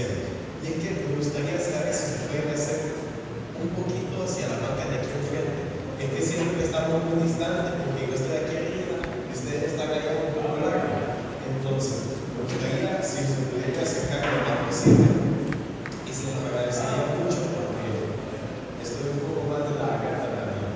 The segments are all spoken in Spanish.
cierto. Y es que me gustaría saber si se pueden hacer un poquito hacia la banca de aquí enfrente. Es que siento que estamos muy distantes porque yo estoy aquí arriba y ustedes están allá un poco largo. Entonces, me gustaría si se pudiera acercar lo más posible y se los agradecería mucho porque estoy un poco más de la garganta también.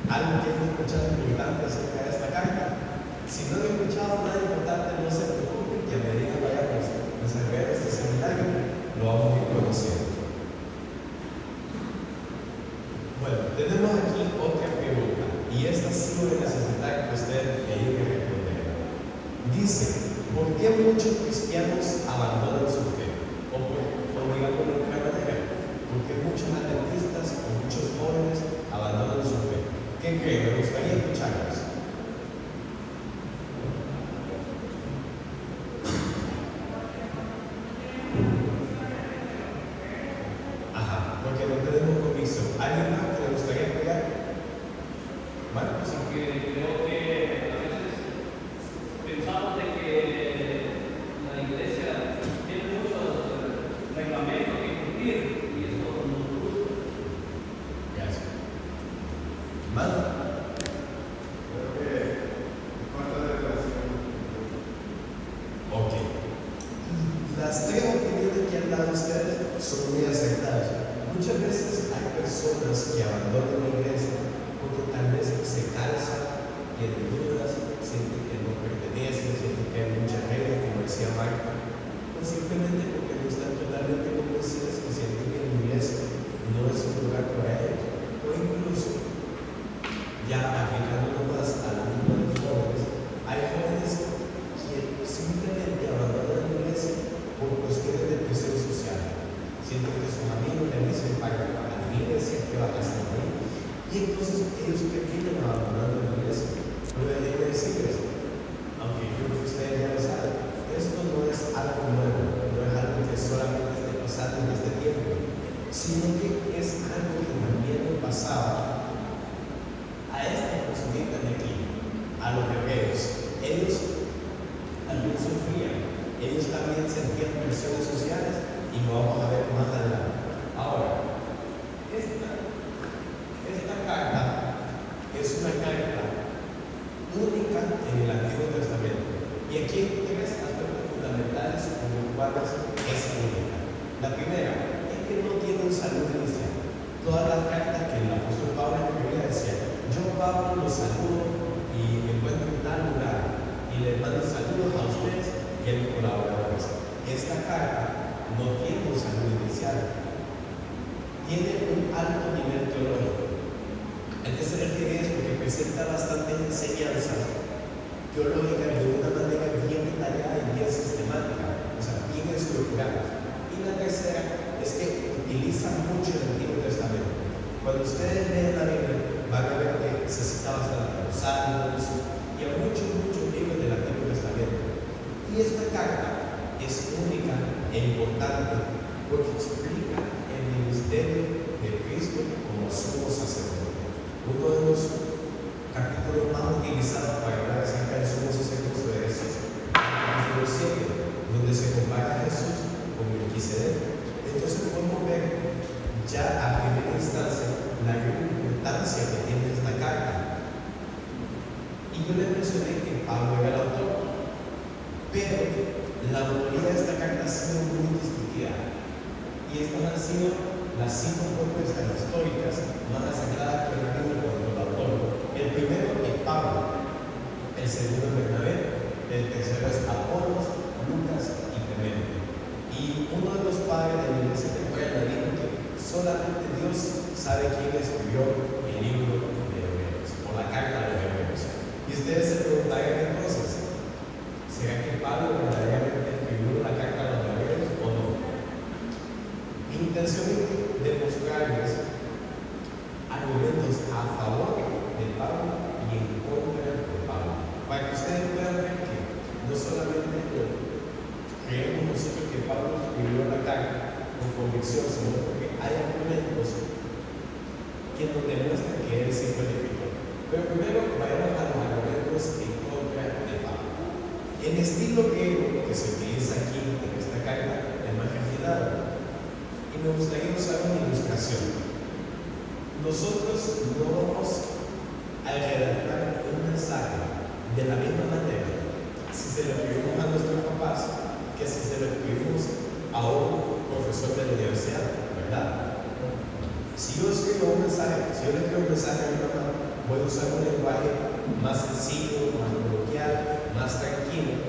¿Alguien tiene escuchado importante acerca de esta carta? Si no he escuchado nada importante, no se preocupen, que a medida que vayamos a desarrollar este seminario, lo vamos a ir conociendo. Bueno, tenemos aquí otra pregunta, y esta sí voy a necesitar que usted me ayude a responder. Dice, ¿por qué muchos cristianos abandonan su fe? O digamos de otra manera, porque muchos adventistas o muchos jóvenes abandonan su fe. ¿Qué creen? Me gustaría escucharlos. Ajá, porque no tenemos convicción. ¿Alguien más que le gustaría explicar? Marcos. Así que creo que a veces pensamos de que la iglesia tiene muchos reglamentos que cumplir y eso no nos gusta. Gracias. Mano. Ok. Las tres opiniones que han dado ustedes son muy acertadas. Muchas veces hay personas que abandonan la iglesia porque tal vez se cansan, tienen dudas, sienten que no pertenecen, sienten que hay mucha regla, como decía Marco, o simplemente porque no están totalmente convencidos que sienten que la iglesia no es un lugar para ellos, o incluso ya aplicándolo más al mundo de los jóvenes, hay jóvenes que simplemente abandonan la iglesia por cuestiones de presión social. Sienten que sus amigos le dicen para la iglesia, que va a pasar ahí. Y entonces ellos terminan abandonando la iglesia. Pero déjenme decirles, aunque yo creo que ustedes ya lo saben, esto no es algo nuevo, no es algo que solamente esté pasando en este tiempo, sino que es algo que también le pasaba a estas personitas de aquí, a los hebreos. Ellos también sufrían, ellos también sentían presiones sociales y lo vamos a ver más adelante. Ahora, esta carta es una carta única en el Antiguo Testamento. Y aquí hay tres aspectos fundamentales en los cuales es única. La primera es que no tiene un saludo inicial. Todas las cartas que el apóstol Pablo escribía decían: yo Pablo los saludo y me encuentro en tal lugar y les mando saludos a ustedes y a mis colaboradores. Esta carta no tiene un saludo inicial, tiene un alto nivel teológico. ¿A qué se refiere esto? Que presenta bastantes enseñanzas teológicas de una manera bien detallada y bien sistemática, o sea, bien estructurada. Y la tercera es que utiliza mucho el Antiguo Testamento. Cuando ustedes leen la Biblia, van a ver que se cita bastante a los Salmos y a muchos libros del Antiguo Testamento. Y esta carta es única e importante porque explica el ministerio de Cristo como sumo sacerdote. Uno de los capítulos más utilizados para hablar acerca del primera instancia la gran importancia que tiene esta carta. Y yo le mencioné que Pablo era el autor, pero la autoría de esta carta ha sido muy discutida. Y estas han sido las 5 propuestas históricas más sagradas que ha habido por el autor. El primero es Pablo, el segundo es Bernabé, el tercero es Apolos, Lucas y Clemente. Y uno de los padres de la iglesia temprana dijo que solamente Dios sabe quién escribió el libro de Hebreos, o la carta de Hebreos. Y ustedes se preguntarán entonces, ¿será que Pablo verdaderamente escribió la carta de los Hebreos o no? Mi intención es demostrarles argumentos a favor de Pablo y en contra de Pablo, para que ustedes puedan ver que no solamente creemos nosotros que Pablo escribió la carta con convicción, sino porque hay argumentos que nos demuestran que él sí fue el escritor. Pero primero vayamos a los argumentos en contra de Pablo. El estilo griego que se utiliza aquí en esta carta es más refinado, y me gustaría usar una ilustración. Nosotros no vamos a redactar un mensaje de la misma manera si se lo escribimos a nuestros papás que si se lo escribimos a un profesor de la universidad, ¿verdad? Si yo escribo un mensaje, a mi mamá, voy a usar un lenguaje más sencillo, más coloquial, más tranquilo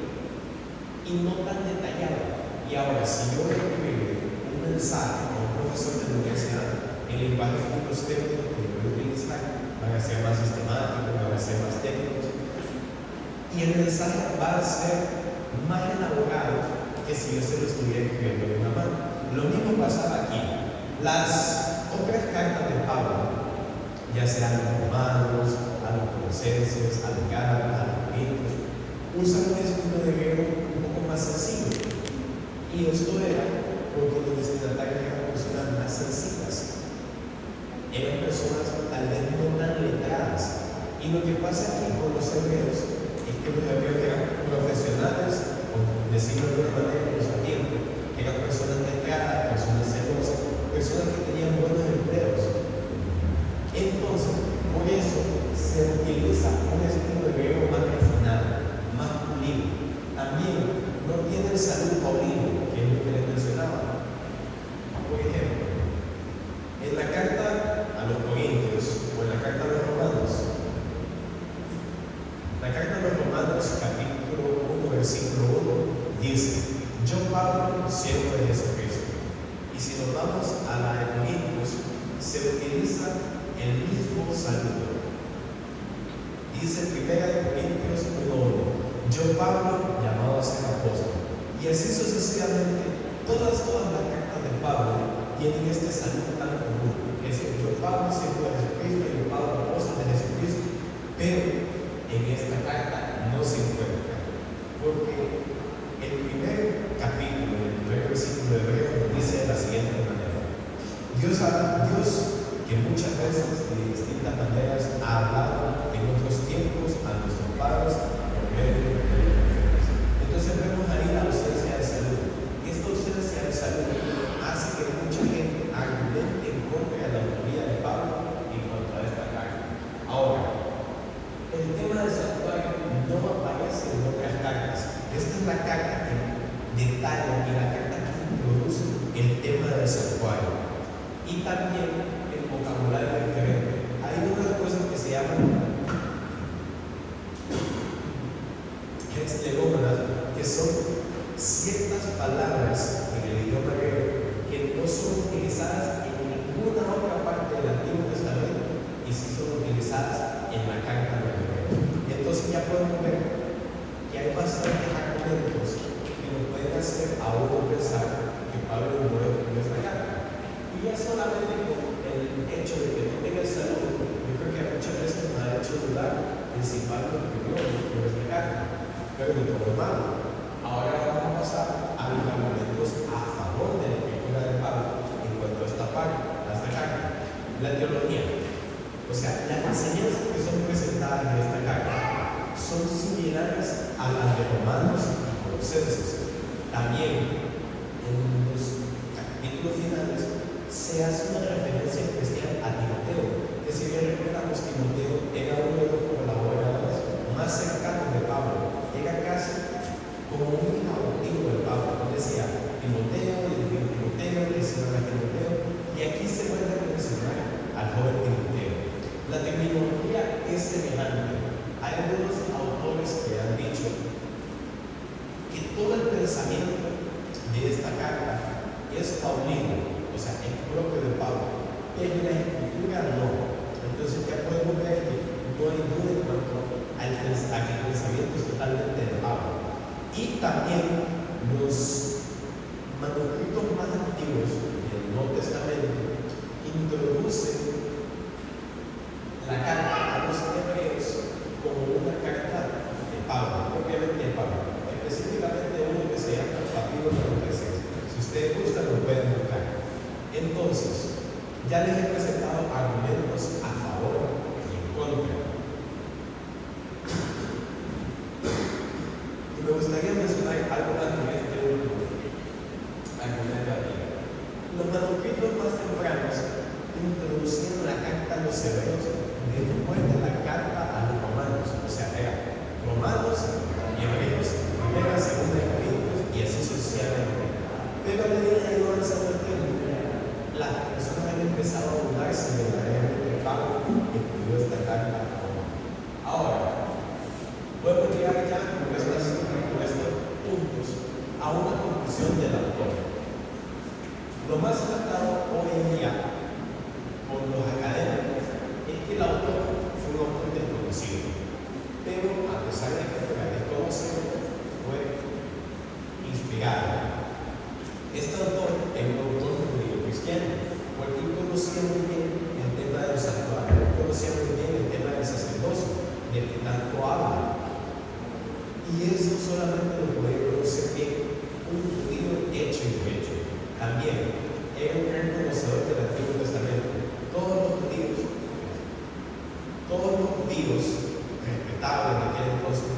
y no tan detallado. Y ahora, si yo escribo un mensaje a un profesor de la universidad, el lenguaje y los términos que voy a utilizar van a ser más sistemáticos, van a ser más técnicos, y el mensaje va a ser más elaborado que si yo se lo estuviera escribiendo de una mano. Lo mismo pasaba aquí. Las otras cartas de Pablo, ya sean a los romanos, a los colosenses, a los gálatas, a los corintios, usan un estilo de griego un poco más sencillo. Y esto era porque los destinatarios eran personas más sencillas. Eran personas tal vez no tan letradas. Y lo que pasa aquí con los hebreos es que los hebreos eran profesionales, por decirlo de alguna manera, en su tiempo. Eran personas letradas, personas celosas, personas que tenían buenos empleos. Entonces, por eso se utiliza un estilo de griego más refinado, más pulido. También no tiene el saludo paulino, que es lo que les mencionaba. Por ejemplo, en la carta a los Corintios o en la carta a los Romanos, capítulo 1, versículo 1, dice: Yo, Pablo, siervo de Jesucristo. Y si nos vamos a la de Corintios, se utiliza el mismo saludo. Dice 1 Corintios 1:1: Yo, Pablo, llamado a ser apóstol. Y así sucesivamente, todas las cartas de Pablo tienen este saludo tan común. Es decir, yo, Pablo, siervo de Jesucristo, y yo, Pablo, apóstol de Jesucristo. Pero en esta carta no se encuentra, porque el primer capítulo, el primer versículo de Hebreos nos dice de la siguiente manera: Dios, que muchas veces de distintas maneras ha hablado en otros tiempos a nuestros padres por medio de los profetas. Entonces vemos ahí la ausencia de salud. Y esta ausencia de salud hace que mucha gente argumente en contra de la autoría de Pablo en cuanto a esta carta. Ahora, el tema del santuario no aparece en otras cartas. Esta es la carta que detalla y la carta que introduce el tema del santuario. Y también el vocabulario diferente. Hay unas cosas que se llaman hexlegómenas, que son ciertas palabras en el idioma griego que no son utilizadas en ninguna otra parte del Antiguo Testamento y sí son utilizadas en la carta de Hebreos. Entonces ya podemos ver que hay bastantes argumentos que nos pueden hacer a uno pensar que Pablo no escribió esta carta. Y ya solamente con el hecho de que no tenga salud, yo creo que muchas veces nos ha hecho dudar en si Pablo escribió o no escribió esta carta. Pero de todo malo. Ahora vamos a pasar a los argumentos a favor de la escritura de Pablo en cuanto a esta parte, a esta carta. La teología. O sea, las enseñanzas que son presentadas en esta carta son similares a las de Romanos y Colosenses. También en los capítulos finales se hace una referencia específica semejante. Hay algunos autores que han dicho que todo el pensamiento de esta carta es paulino, o sea, es propio de Pablo, pero en la escritura no. Entonces ya podemos ver que no hay duda en cuanto a que el pensamiento es totalmente de Pablo. Y también los manuscritos más antiguos del Nuevo Testamento introducen la carta a los hebreos como una carta de Pablo, propiamente de Pablo, específicamente uno que se llama el capítulo 36. Si ustedes gustan, lo pueden buscar. Entonces, ya les he presentado argumentos a favor y en contra. Y me gustaría mencionar algo antes de este último argumento aquí. Los manuscritos más tempranos introducieron la carta a los hebreos después de la carta a los romanos. O sea, era romanos y hebreos, primera, segunda de Corintios y así sucesivamente. Pero a medida que iba avanzando el tiempo, las personas han empezado a dudar si verdaderamente Pablo escribió esta carta a Roma. Ahora, podemos llegar ya con estos puntos a una conclusión del autor. Lo más tratado hoy en día por los académicos es que el autor fue un autor desconocido, pero a pesar de que fuera desconocido, fue inspirado. Este autor es un autor judío cristiano, porque él conocía muy bien el tema de los santuarios, conocía muy bien el tema del sacerdocio, del que tanto habla. Y eso solamente lo puede conocer bien un judío hecho y derecho. También era un gran conocedor del Antiguo Testamento. Todos los judíos respetables en aquel entonces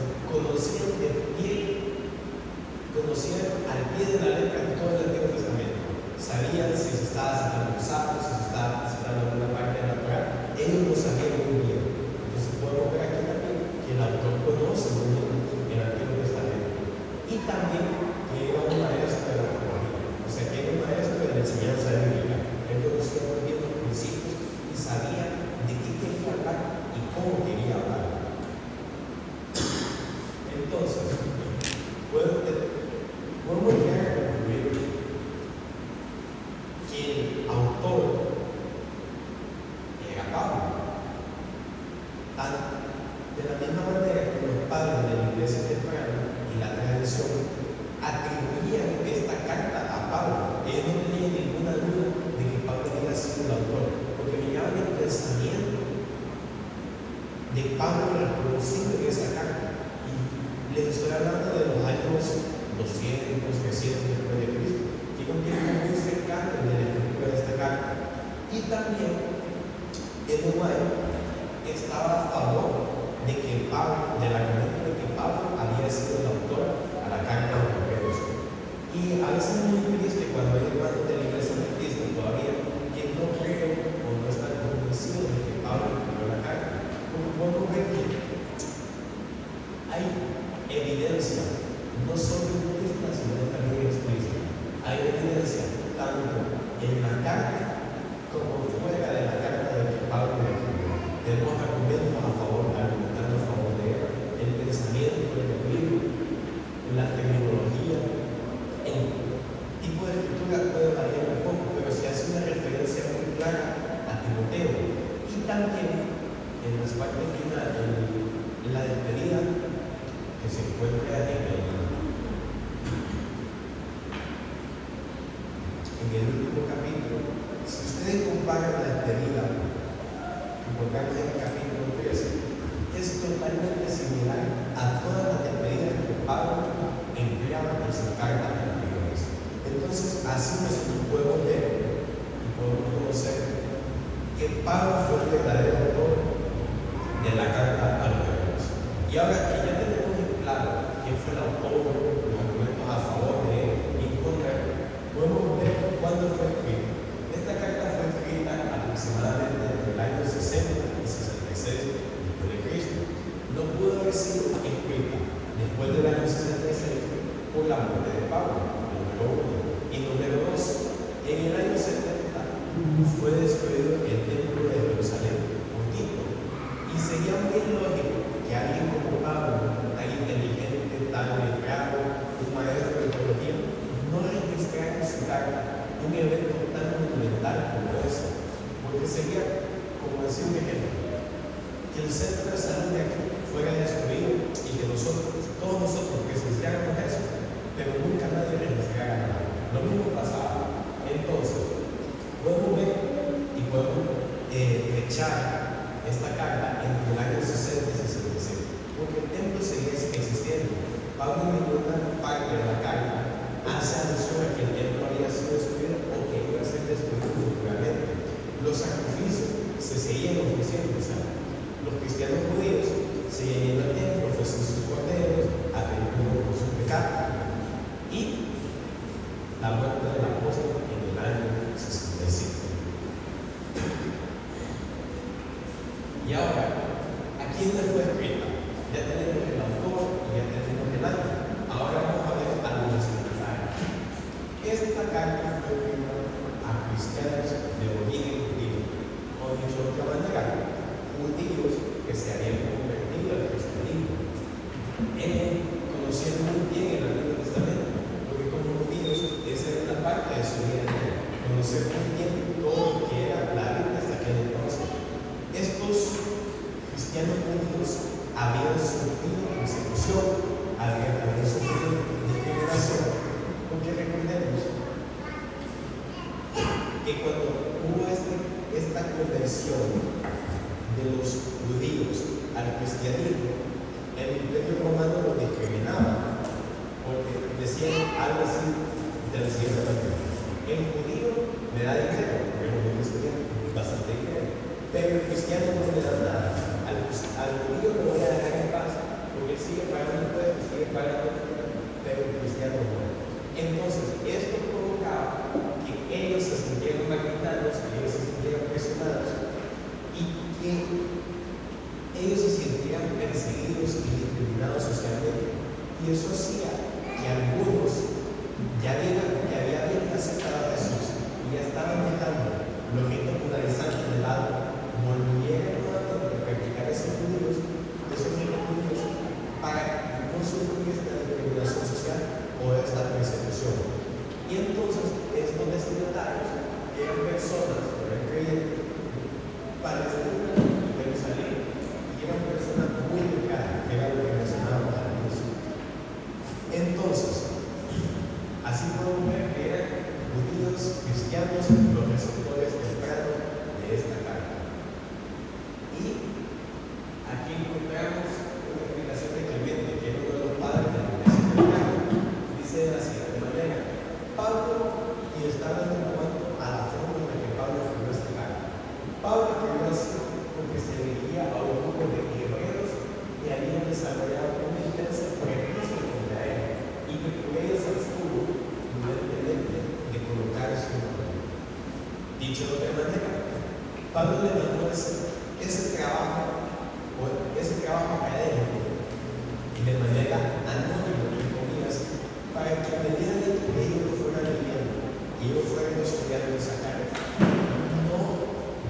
conocían al pie de la letra todo el Antiguo Testamento. Sabían si se estaba citando un sapo, si se estaba citando alguna parte de la Torá. Ellos lo sabían muy bien. Entonces podemos ver aquí también que el autor conoce muy bien el Antiguo Testamento. Y también que era un maestro de la teología, o sea, que era un maestro de la enseñanza bíblica. Él conocía muy bien los principios y sabía de qué quería hablar y cómo quería hablar. Entonces, podemos llegar a concluir que el autor era Pablo. De la misma manera que los padres de la iglesia temprana y la tradición atribuían esta carta a Pablo, ellos no tenían ninguna duda de que Pablo había sido el autor, porque miraban el pensamiento de Pablo reproducido en esa carta. Y les estoy hablando de los años 200, 300 después de Cristo, que es un tiempo muy cercano de la escritura de esta carta. Y también Ellen White estaba a favor de que Pablo, del argumento de que Pablo había sido el autor a la carta de los hebreos. Y a veces es muy triste cuando hay hermanos de la iglesia adventista todavía que no creen o no están convencidos de que Pablo escribió la carta. Como podemos ver que hay evidencia, no solo implícita, sino también explícita. Hay evidencia tanto en la carta como fuera de la carta de que Pablo escribió. Tenemos argumentos a favor, argumentando a favor de él, el pensamiento del libro, la terminología, el tipo de escritura puede variar un poco, pero se hace una referencia muy clara a Timoteo. Y también en las partes finales, en la despedida que se encuentra en el último capítulo. Si ustedes comparan la despedida y pongamos en el capítulo 13, es totalmente similar a todas las despedidas que Pablo empleaba en sus cartas anteriores. Entonces, así nosotros podemos ver y podemos conocer que Pablo fue el verdadero autor de la carta a los hebreos. Y ahora que ya tenemos en claro quién fue el autor, los argumentos a favor de él y en contra, podemos ver cuándo fue escrita. Esta carta fue escrita aproximadamente entre el año 60 y 66 después de Cristo. No pudo haber sido escrita después del año 66 por la muerte de Pablo, número uno. Y número dos, en el año 70 fue destruido el templo de Jerusalén por Tito. Y seguían bien como decir un ejemplo, que el centro de salud de aquí fuera destruido y que todos nosotros presenciáramos eso, pero nunca nadie registrara nada. Lo mismo pasaba. Entonces, podemos ver y podemos echar esta carta entre el año 60 y 66, porque el templo seguía existiendo. Pablo en ninguna parte de la carta hace alusión a que el templo había sido destruido o que iba a ser destruido futuramente. Los sacrificios se seguían ofreciendo, o sea, los cristianos judíos seguían yendo al templo, ofrecían sus corderos, atendiendo por sus pecados. Y la muerte del apóstol en el año 65. Y ahora, ¿a quién le fue escrita? Ya tenemos el autor y ya tenemos el año. Ahora vamos a ver a los destinatarios. Esta carta fue escrita a cristianos de origen judío, o dicho de otra manera, judíos que se habían convertido al cristianismo. Ellos conocían muy bien el Antiguo Testamento, porque como judíos esa era una parte de su vida, conocer muy bien todo lo que era la Biblia hasta aquel entonces. Estos cristianos judíos habían sufrido persecución, habían sufrido discriminación, porque recordemos que cuando hubo esta conversión de los judíos al cristianismo, el Imperio Romano los discriminaba, porque decían algo así de la siguiente manera: el judío me da dinero, porque los judíos tenían bastante dinero, pero el cristiano no le da nada. Al judío lo voy a dejar en paz, porque él sigue pagando impuestos, sigue pagando, pero el cristiano no. Entonces, esto provocaba que ellos se sintieran marginados, que ellos se sintieran presionados y que ellos se sintieran perseguidos y discriminados socialmente. Y eso hacía que algunos ya habían aceptado a Jesús y ya estaban dejando los ritos judaizantes de lado, volvieron nuevamente a practicar esos ritos judíos para no sufrir esta discriminación social o esta persecución. Y entonces estos destinatarios eran personas, eran creyentes, palestinas y Jerusalén, y eran personas muy legadas, que era lo que mencionábamos al inicio. Entonces, así podemos ver que eran judíos, cristianos, los receptores tempranos de esta carta. Y aquí encontramos una explicación de Clemente, que es uno de los padres de la iglesia cristiana. Dice de la siguiente manera: Pablo, y está dando en cuanto a la forma en la que Pablo escribió esta carta. Pablo escribió así porque se dirigía a un grupo de guerreros que habían desarrollado una intensa prejuicio contra él y que por ellos abstuvo independientemente de colocar su nombre. Dicho de otra manera, Pablo le mandó ese trabajo académico de manera anónima, entre comillas, para que a medida de que ellos lo fueran leyendo y ellos fueran estudiando esa carta, no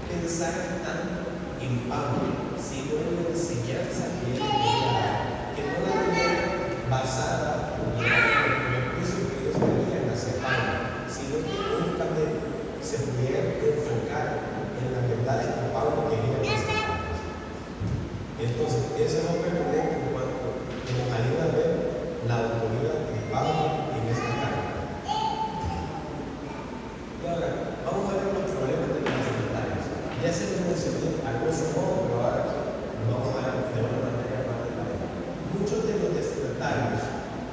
pensaran tanto en Pablo, sino en la enseñanza que él quería dar, que no la tenían basada en el prejuicio que ellos tenían hacia Pablo, sino que únicamente se pudieran enfocar en la verdad que Pablo quería enseñar. Entonces, ese es otro elemento en cuanto que nos ayuda a ver la autoridad de Pablo en esta carta. Y ahora, vamos a ver los problemas de los destinatarios. Ya se les mencioné a grosso modo, pero ahora nos vamos a ver de una manera más detallada. Muchos de los destinatarios,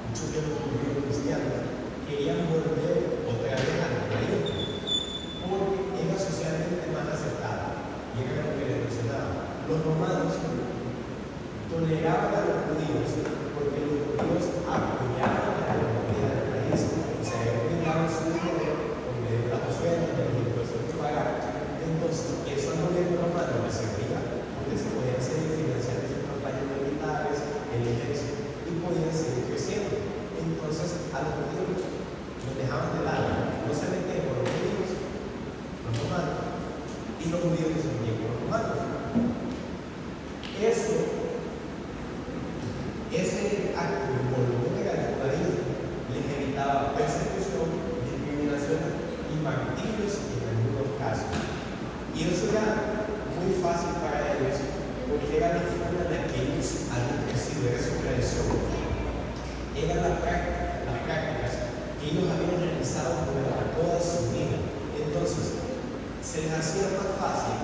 muchos de los judíos cristianos, querían volver otra vez al judaísmo, porque era socialmente más aceptado, y era lo que les mencionaba. Los romanos toleraban a los judíos porque los judíos apoyaban a la comunidad del país, o sea, ellos brindaban su dinero por medio de las ofrendas, de los impuestos que pagaban. Entonces, eso al gobierno romano le servía porque se podían seguir financiando sus campañas militares, el ejército, y podían seguir creciendo. Entonces, a los judíos los dejaban de lado, no se metían con los judíos, los romanos, y los judíos se metían con los romanos. Ese acto de volver al judaísmo les evitaba persecución, discriminación y martirios en algunos casos. Y eso era muy eran las prácticas que ellos habían realizado durante toda su vida. Entonces, se les hacía más fácil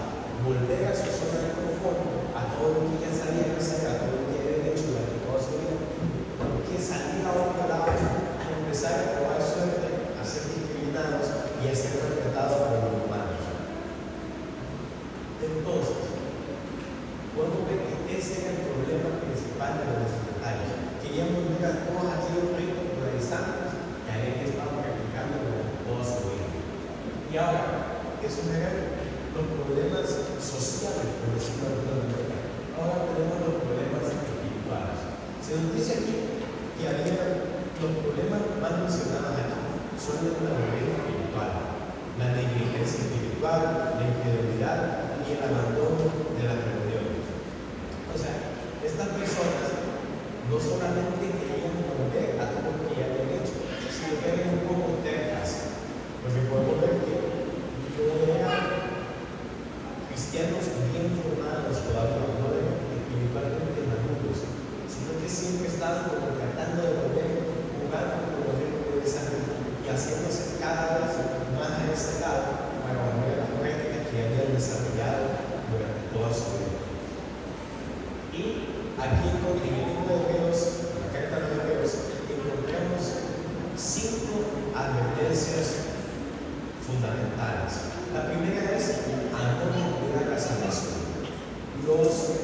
volver a su zona de confort, a todo lo que ya sabían hacer, a todo lo que habían hecho durante toda su vida, que salir a otro lado, a empezar a probar suerte, a ser discriminados y a ser respetados por los humanos. Entonces, podemos ver que ese era el problema principal de los destinatarios. Querían volver a todos aquellos ritos judaizantes que habían estado practicando durante toda su vida. Y ahora, esos eran los problemas sociales, por decirlo de alguna manera. Ahora tenemos los problemas espirituales. Se nos dice aquí que había los problemas más mencionados aquí son los de la pobreza espiritual, la negligencia espiritual, la infidelidad y el abandono de las reuniones. O sea, estas personas no solamente querían volver a todo lo que ya habían hecho, sino que eran un poco tercas, porque podemos ver que no eran cristianos bien formados todavía, no eran espiritualmente maduros, sino que siempre estaban como tratando de volver, jugando con los ritmos de esa vida y haciéndose cada vez más a ese lado para volver a las prácticas que habían desarrollado durante toda su vida. Y aquí en el libro de Hebreos, en la carta de Hebreos, encontramos 5 advertencias fundamentales. La primera es a no olvidar la salvación. Los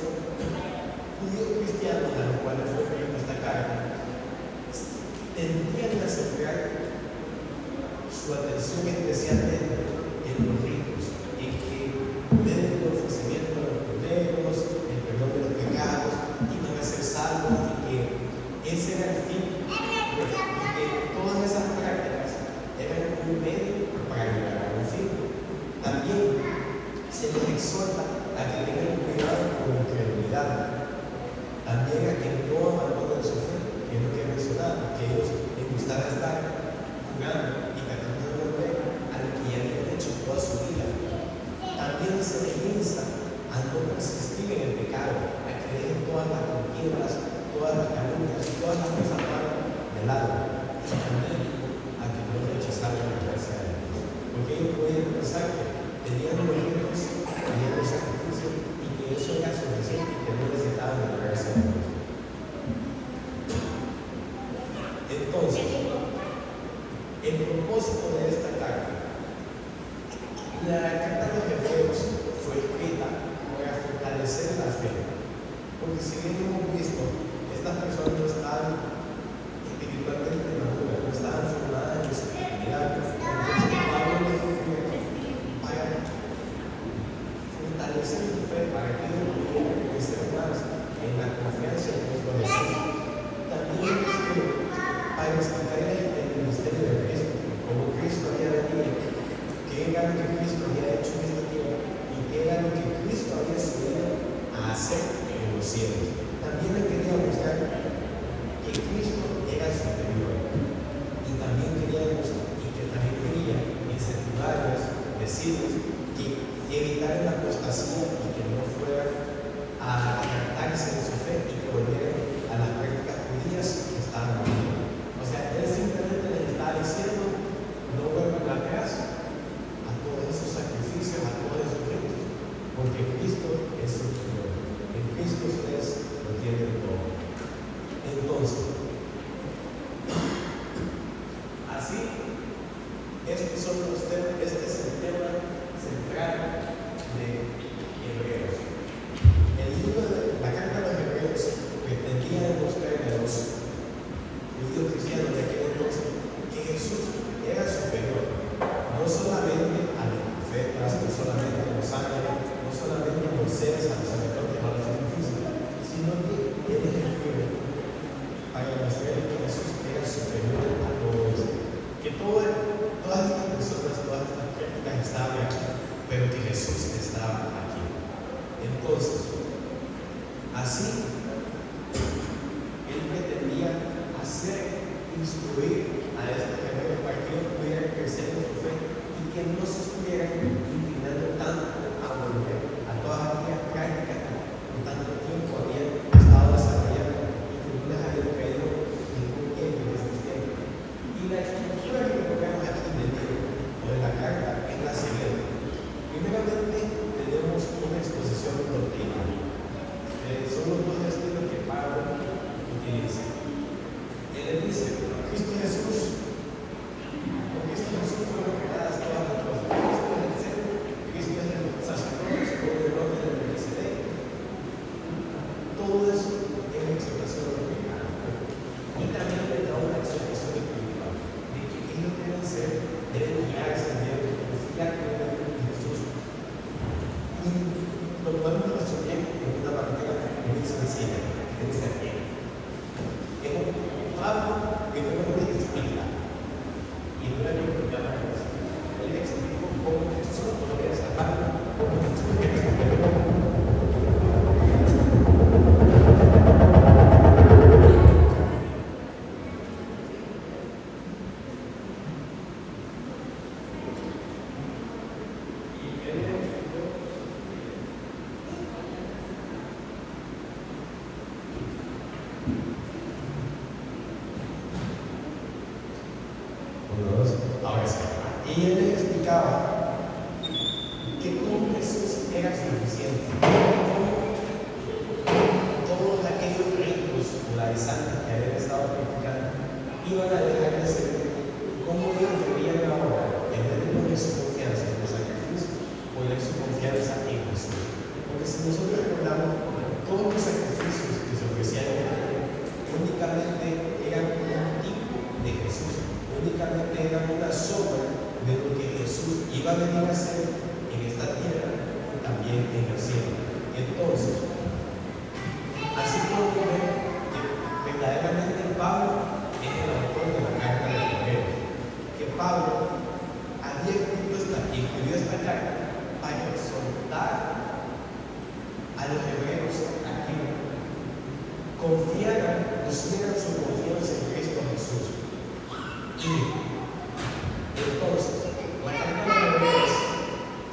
judíos cristianos a los cuales fue escrita esta carta tendrían a centrar su atención especialmente en los ritos, en que mediante el ofrecimiento de los corderos, el perdón de los pecados, iban a ser salvos y que ese era el fin, y que todas esas prácticas eran un medio para llegar a un fin. También se les exhorta a que tengan cuidado con la incredulidad, también a que no abandonen su fe, que es lo que he mencionado, que ellos les gustaba estar jugando y tratando de volver a lo que ya habían hecho toda su vida. También se les insta a no persistir en el pecado, a creer en todas las contiendas, todas las calumnias y todas las cosas malas del lado, y también a que no rechazaran la gracia de Dios, porque ellos podían pensar que tenían los ritos, tenían los sacrificios y que eso era suficiente y que no necesitaban la gracia de Dios. Entonces, el propósito de esta carta, la carta de los Hebreos fue escrita para fortalecer la fe, porque si bien hemos visto, estas personas no estaban espiritualmente maduras, no estaban formadas en su espiritualidad. Entonces Pablo les escribe aquí para fortalecer su fe, para que ellos pudieran crecer más en la confianza en Cristo Jesús. También les escribe para explicarles el ministerio de Cristo, como Cristo había venido, qué era lo que Cristo había hecho en esta tierra y qué era lo que Cristo había subido a hacer en los cielos. También le quería mostrar que Cristo era superior y también quería incentivarles, decirles que evitaran la apostasía y que no fueran a apartarse de su fe y que volvieran a las prácticas judías que estaban viviendo. O sea, él simplemente les estaba diciendo, no vuelvan atrás a todos esos sacrificios, a todos esos ritos, porque Cristo es superior. En Cristo ustedes lo tienen todo. Entonces, así, este es el tema central de Hebreos. El libro de la carta de los Hebreos pretendía demostrar a los judíos cristianos de aquel entonces que Jesús era superior, no solamente a los profetas, no solamente a los ángeles, no solamente a Moisés, a los sacerdotes, a los sacrificios, sino que él es el fiel para demostrar que Jesús era superior a todo esto, que todas estas personas, todas estas prácticas estaban aquí, pero que Jesús estaba aquí. Entonces, así, él pretendía instruir a estos hebreos para que ellos pudieran crecer en su fe y que no se estuvieran inclinando tanto a volver a todas aquellas prácticas que por tanto tiempo habían estado desarrollando y que no les habían traído ningún bien sencilla, tienes que hacer. Es un Pablo que fue como que explica. Y no era lo que llama eso. Él explicó cómo Jesús lo que es Pablo, cómo Jesús lo que es ahora sí. Y él le explicaba que con Jesús era suficiente. Todos aquellos ritos judaizantes que habían estado practicando iban a dejar de ser como ellos deberían ahora, en vez de poner su confianza en los sacrificios, poner su confianza en Jesús. Porque si nosotros recordamos, todos los sacrificios que se ofrecían únicamente eran un tipo de Jesús, únicamente eran una sombra de lo que Jesús iba a venir a hacer en esta tierra y también en el cielo. Entonces, así podemos ver que verdaderamente Pablo es el autor de la carta de Hebreos, que Pablo había escribió esta carta para exhortar a los hebreos a que confiaran, pusieran su confianza en Cristo Jesús. Y entonces, la carta de Hebreos,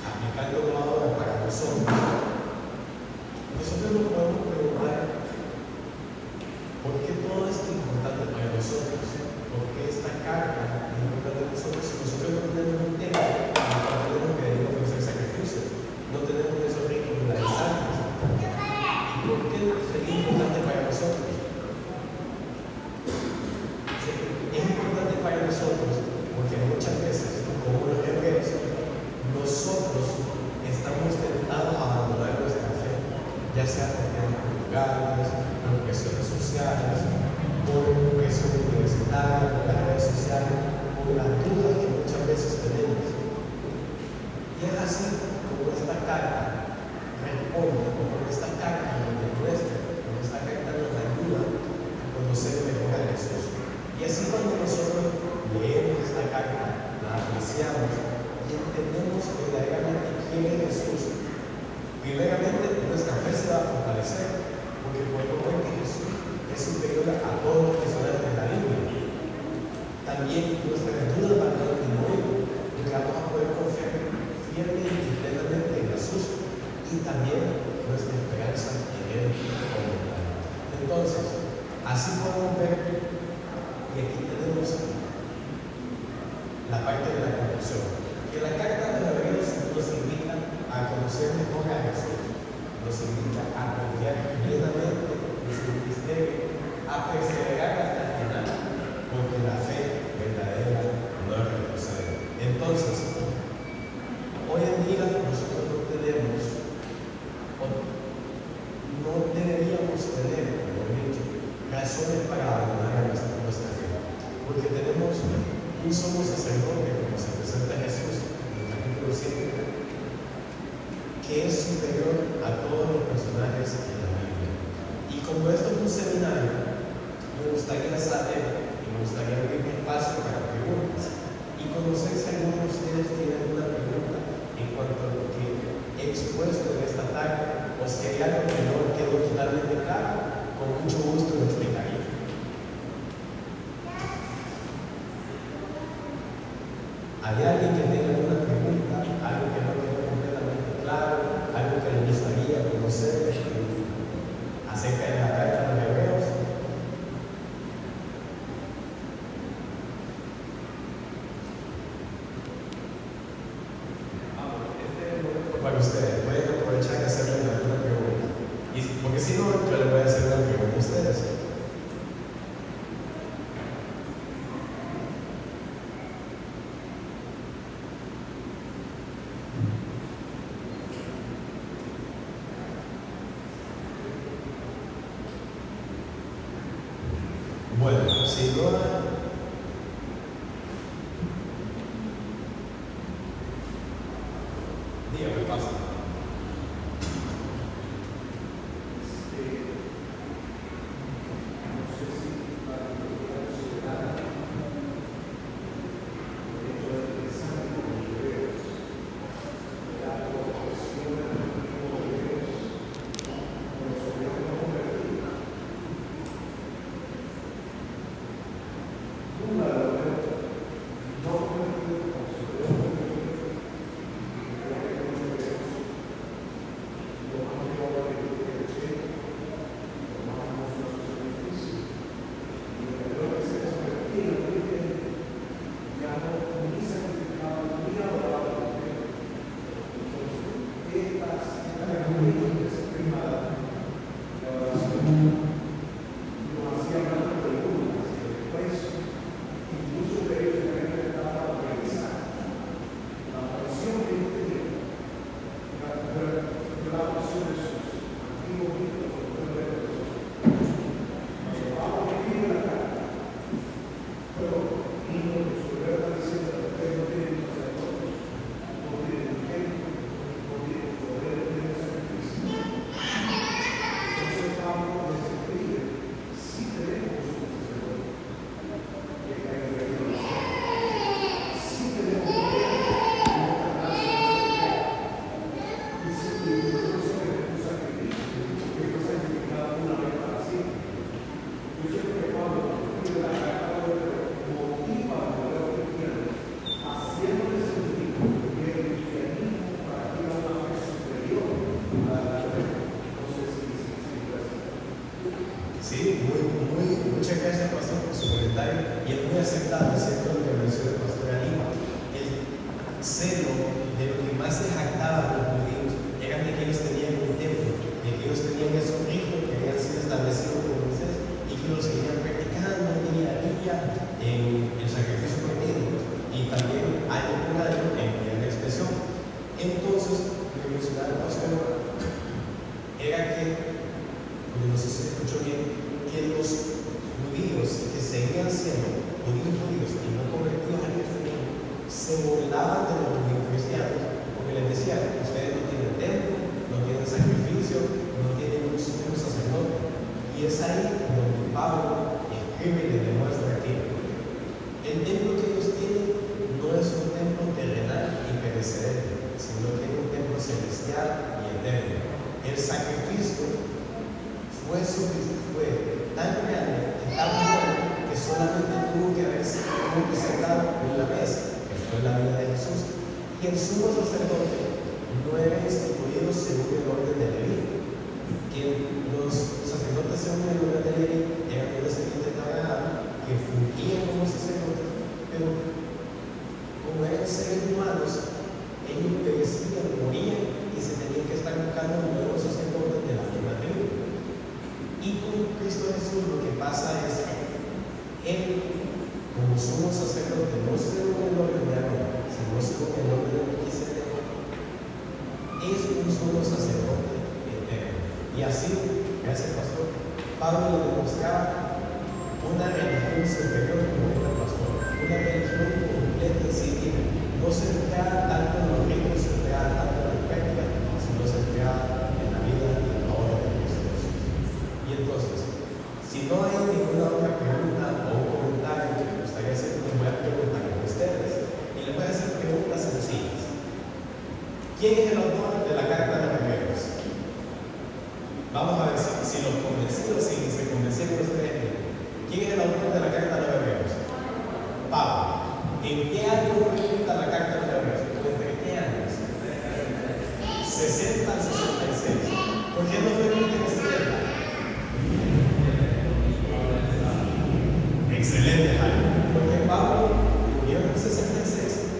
aplicándolo ahora para nosotros nos podemos preguntar por qué todo esto es importante para nosotros, por qué esta carta es importante para nosotros si nosotros no tenemos un tema, no tenemos que venir a ofrecer sacrificios, no tenemos esos ritos judaizantes. ¿Y por qué sería importante para nosotros? Es importante para nosotros porque muchas veces, como los hebreos, nosotros estamos tentados a abandonar nuestra fe, ya sea por temas culturales, por presiones sociales, por presiones universitarias, por las redes sociales, por las dudas que muchas veces tenemos. Y es así como esta carta responde, como esta carta nos demuestra, como esta carta nos ayuda a conocer mejor a Jesús. Y así cuando nosotros leemos esta carta, la apreciamos y entendemos verdaderamente quién es Jesús, primeramente nuestra fe se va a fortalecer, porque podemos ver que Jesús es superior a todos los personajes de la Biblia. También nuestras dudas van a disminuir, porque vamos a poder confiar fielmente y plenamente en Jesús y también nuestra esperanza en Él. Entonces, así podemos ver. Y aquí tenemos la parte de la conclusión, que la carta de los Hebreos nos invita a conocer mejor a Jesús, nos invita a confiar plenamente en su ministerio, a perseverar hasta el final, porque la fe verdadera no retrocede. Entonces, hoy en día nosotros no tenemos, o no deberíamos tener, como he dicho, razones para abandonar nuestra fe. Porque tenemos un sumo sacerdote, como se presenta Jesús en el capítulo 7, que es superior a todos los personajes en la Biblia. Y como esto es un seminario, me gustaría saber, y me gustaría abrir un espacio para preguntas y conocer si alguno de ustedes tiene alguna pregunta en cuanto a lo que he expuesto en esta tarde, o si hay algo que no quedó totalmente claro, con mucho gusto lo explicaría. ¿Hay alguien que tenga alguna pregunta, algo que no quedó completamente claro, algo que le gustaría conocer acerca de la carta de los Hebreos? Para ustedes, pueden aprovechar y hacerle alguna pregunta. Porque si no, yo les voy a hacer una pregunta a ustedes. Bueno, sin duda, dígame, pasa. bonito que se prima la oración. Nos hacía más preguntas después, incluso de ellos también intentaba revisar la oración que ellos tenían, la oración de sus antiguos hijos, cuando Pablo escribe la carta, pero uno de su verdad está diciendo que ustedes no tienen sacerdotes, no tienen tiempo, no tienen poder, no tienen sacrificio. Entonces Pablo les escribe, sí tenemos un sacerdote, que está en el reino de los cielos. Sí tenemos poder, y nuestra gracia no se queda. Y nosotros somos un sacrificio, que fue sacrificado una vez para siempre. Yo siento que Pablo escribe la carta de motiva a los cristianos, haciéndoles sentir que el cristianismo practica una fe superior a la de no sé si Sí, muchas gracias, pastor, por su comentario. Y es muy aceptado, ¿cierto? Lo que mencionó el pastor Alima. El celo de lo que más se jactaban los judíos era de que ellos tenían un templo, de que ellos tenían esos ritos que habían sido establecidos por Moisés y que los seguían practicando día a día en el sacrificio continuo y también año por año en la expresión. Entonces, lo que mencionaba el pastor era que, no sé si se escuchó bien, que los judíos que seguían siendo judíos y no convertidos al cristianismo se burlaban de los judíos cristianos porque les decían: ustedes no tienen templo, no tienen sacrificio, no tienen un sumo sacerdote. Y es ahí donde Pablo escribe y les demuestra que el templo que ellos tienen no es un templo terrenal y perecedero, sino que es un templo celestial y eterno. El sacrificio fue tan grande y tan bueno que solamente tuvo que ser dado una vez, que fue la vida de Jesús. Y el sumo sacerdote no era instituido según el orden de Leví, que los sacerdotes según el orden de Leví eran los descendientes de Abraham, que fungían como sacerdotes, pero como eran seres humanos, ellos perecían, morían y se tenían que estar buscando nuevos sacerdotes de la misma tribu. Y con Cristo Jesús lo que pasa es que Él, como sumo sacerdote, no según el orden de Aarón, sino según el orden de Melquisedec, es un sumo sacerdote eterno. Y así, gracias pastor, Pablo le demostraba una religión superior, como dijo el pastor, una religión completa y sin fin. No se enfriaba tanto en los ritos, se enfriaba tanto en la práctica, sino se enfriaba en la vida y en la obra de Cristo Jesús. Y entonces, si no hay ninguna otra pregunta o un comentario que me gustaría hacer, les voy a preguntar a ustedes y les voy a hacer preguntas sencillas. ¿Quién es el autor de la carta de los Hebreos? Vamos a ver si los convencidos, si se convencieron ustedes. ¿Quién es el autor de la carta de los Hebreos? Pablo. ¿En qué año fue escrita la carta de los Hebreos? ¿Entre qué años? 60 al 66. ¿Por qué no fue escrita en 70? Excelente, Jaime. Porque Pablo murió en el 66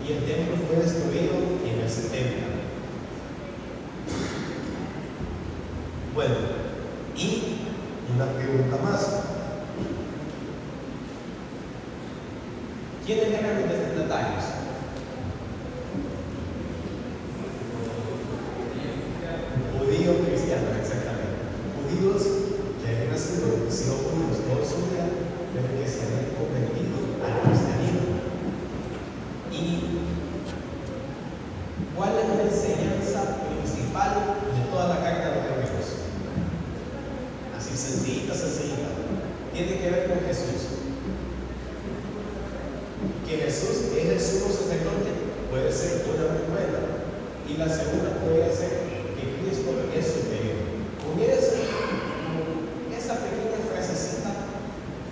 y el templo fue destruido en el 70. Bueno, y una pregunta más. ¿Quiénes eran los destinatarios? Judíos cristianos, exactamente. Judíos que habían sido judíos toda su vida, pero que se habían convertido al cristianismo. ¿Y cuál es la enseñanza principal de toda la carta de los Hebreos? Así sencillita. Tiene que ver con Jesús. Que Jesús es el sumo sacerdote puede ser una muy buena, y la segunda puede ser que Cristo es superior. Con esa pequeña frasecita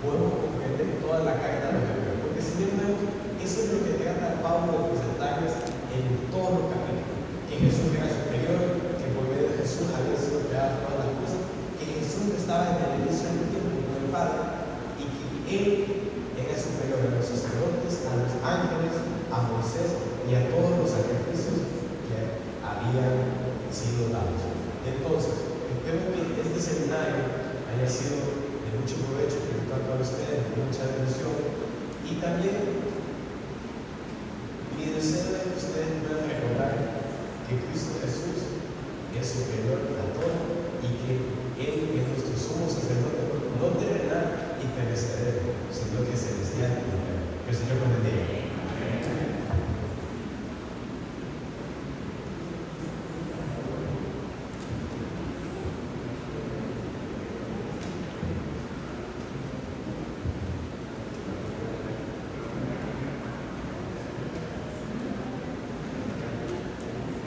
podemos comprender toda la carta de los Hebreos, porque si bien vemos, eso es lo que trata Pablo de presentarles en todos los capítulos: que Jesús era superior, que por medio de Jesús había sido creadas todas las cosas, que Jesús estaba en el inicio del tiempo con el Padre y que Él era superior a los sacerdotes, a los ángeles, a Moisés y a todos los sacrificios que habían sido dados. Entonces, espero que este seminario haya sido de mucho provecho para ustedes, de mucha bendición. Y también mi deseo es que ustedes puedan recordar que Cristo Jesús